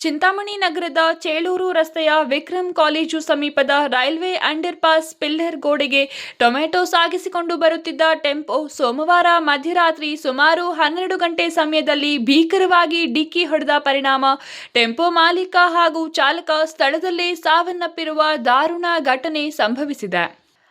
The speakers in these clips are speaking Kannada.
ಚಿಂತಾಮಣಿ ನಗರದ ಚೇಳೂರು ರಸ್ತೆಯ ವಿಕ್ರಮ್ ಕಾಲೇಜು ಸಮೀಪದ ರೈಲ್ವೆ ಅಂಡರ್ ಪಾಸ್ ಪಿಲ್ಲರ್ ಗೋಡೆಗೆ ಟೊಮೆಟೊ ಸಾಗಿಸಿಕೊಂಡು ಬರುತ್ತಿದ್ದ ಟೆಂಪೋ ಸೋಮವಾರ ಮಧ್ಯರಾತ್ರಿ ಸುಮಾರು 12 ಗಂಟೆ ಸಮಯದಲ್ಲಿ ಭೀಕರವಾಗಿ ಡಿಕ್ಕಿ ಹೊಡೆದ ಪರಿಣಾಮ ಟೆಂಪೋ ಮಾಲೀಕ ಹಾಗೂ ಚಾಲಕ ಸ್ಥಳದಲ್ಲೇ ಸಾವನ್ನಪ್ಪಿರುವ ದಾರುಣ ಘಟನೆ ಸಂಭವಿಸಿದೆ.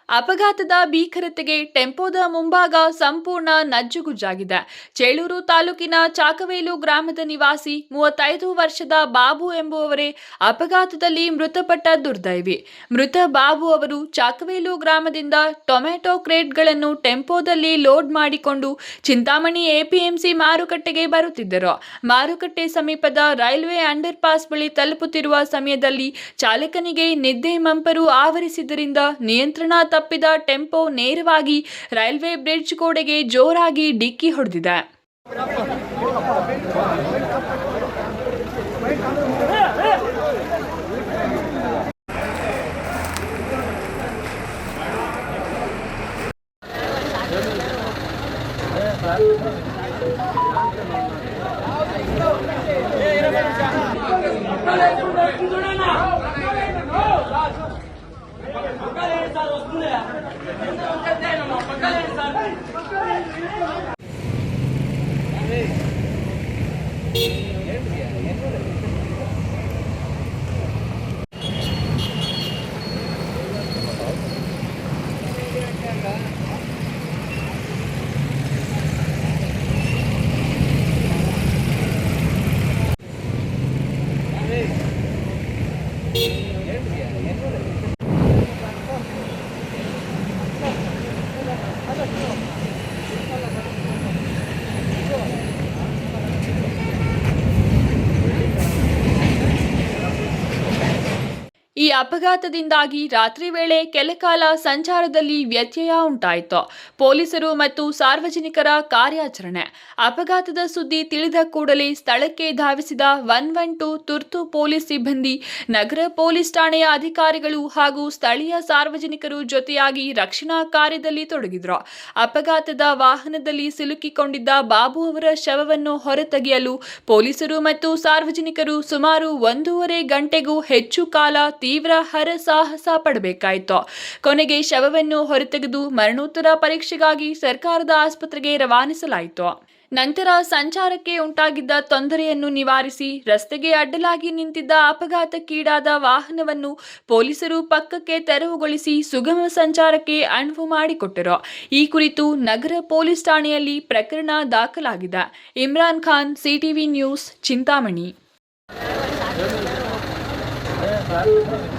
ಅಪಘಾತದ ಭೀಕರತೆಗೆ ಟೆಂಪೋದ ಮುಂಭಾಗ ಸಂಪೂರ್ಣ ನಜ್ಜುಗುಜ್ಜಾಗಿದೆ. ಚೇಳೂರು ತಾಲೂಕಿನ ಚಾಕವೇಲು ಗ್ರಾಮದ ನಿವಾಸಿ 35 ವರ್ಷದ ಬಾಬು ಎಂಬುವವರೇ ಅಪಘಾತದಲ್ಲಿ ಮೃತಪಟ್ಟ ದುರ್ದೈವಿ. ಮೃತ ಬಾಬು ಅವರು ಚಾಕವೇಲು ಗ್ರಾಮದಿಂದ ಟೊಮೆಟೊ ಕ್ರೇಟ್ಗಳನ್ನು ಟೆಂಪೋದಲ್ಲಿ ಲೋಡ್ ಮಾಡಿಕೊಂಡು ಚಿಂತಾಮಣಿ ಎಪಿಎಂಸಿ ಮಾರುಕಟ್ಟೆಗೆ ಬರುತ್ತಿದ್ದರು. ಮಾರುಕಟ್ಟೆ ಸಮೀಪದ ರೈಲ್ವೆ ಅಂಡರ್ ಪಾಸ್ ಬಳಿ ತಲುಪುತ್ತಿರುವ ಸಮಯದಲ್ಲಿ ಚಾಲಕನಿಗೆ ನಿದ್ದೆ ಮಂಪರು ಆವರಿಸಿದ್ದರಿಂದ ನಿಯಂತ್ರಣ ತಪ್ಪಿದ ಟೆಂಪೋ ನೇರವಾಗಿ ರೈಲ್ವೆ ಬ್ರಿಡ್ಜ್ ಗೋಡೆಗೆ ಜೋರಾಗಿ ಡಿಕ್ಕಿ ಹೊಡೆದಿದೆ. ಈ ಅಪಘಾತದಿಂದಾಗಿ ರಾತ್ರಿ ವೇಳೆ ಕೆಲಕಾಲ ಸಂಚಾರದಲ್ಲಿ ವ್ಯತ್ಯಯ ಉಂಟಾಯಿತು. ಪೊಲೀಸರು ಮತ್ತು ಸಾರ್ವಜನಿಕರ ಕಾರ್ಯಾಚರಣೆ. ಅಪಘಾತದ ಸುದ್ದಿ ತಿಳಿದ ಕೂಡಲೇ ಸ್ಥಳಕ್ಕೆ ಧಾವಿಸಿದ 112 ತುರ್ತು ಪೊಲೀಸ್ ಸಿಬ್ಬಂದಿ, ನಗರ ಪೊಲೀಸ್ ಠಾಣೆಯ ಅಧಿಕಾರಿಗಳು ಹಾಗೂ ಸ್ಥಳೀಯ ಸಾರ್ವಜನಿಕರು ಜೊತೆಯಾಗಿ ರಕ್ಷಣಾ ಕಾರ್ಯದಲ್ಲಿ ತೊಡಗಿದ್ರು. ಅಪಘಾತದ ವಾಹನದಲ್ಲಿ ಸಿಲುಕಿಕೊಂಡಿದ್ದ ಬಾಬು ಅವರ ಶವವನ್ನು ಹೊರತೆಗೆಯಲು ಪೊಲೀಸರು ಮತ್ತು ಸಾರ್ವಜನಿಕರು ಸುಮಾರು 1.5 ಗಂಟೆಗೂ ಹೆಚ್ಚು ಕಾಲ ತೀವ್ರ ಹರಸಾಹಸ ಪಡಬೇಕಾಯಿತು. ಕೊನೆಗೆ ಶವವನ್ನು ಹೊರತೆಗೆದು ಮರಣೋತ್ತರ ಪರೀಕ್ಷೆಗಾಗಿ ಸರ್ಕಾರದ ಆಸ್ಪತ್ರೆಗೆ ರವಾನಿಸಲಾಯಿತು. ನಂತರ ಸಂಚಾರಕ್ಕೆ ಉಂಟಾಗಿದ್ದ ತೊಂದರೆಯನ್ನು ನಿವಾರಿಸಿ ರಸ್ತೆಗೆ ಅಡ್ಡಲಾಗಿ ನಿಂತಿದ್ದ ಅಪಘಾತಕ್ಕೀಡಾದ ವಾಹನವನ್ನು ಪೊಲೀಸರು ಪಕ್ಕಕ್ಕೆ ತೆರವುಗೊಳಿಸಿ ಸುಗಮ ಸಂಚಾರಕ್ಕೆ ಅನುವು ಮಾಡಿಕೊಟ್ಟರು. ಈ ಕುರಿತು ನಗರ ಪೊಲೀಸ್ ಠಾಣೆಯಲ್ಲಿ ಪ್ರಕರಣ ದಾಖಲಾಗಿದೆ. Imran Khan, CTV news, Chintamani. Sir,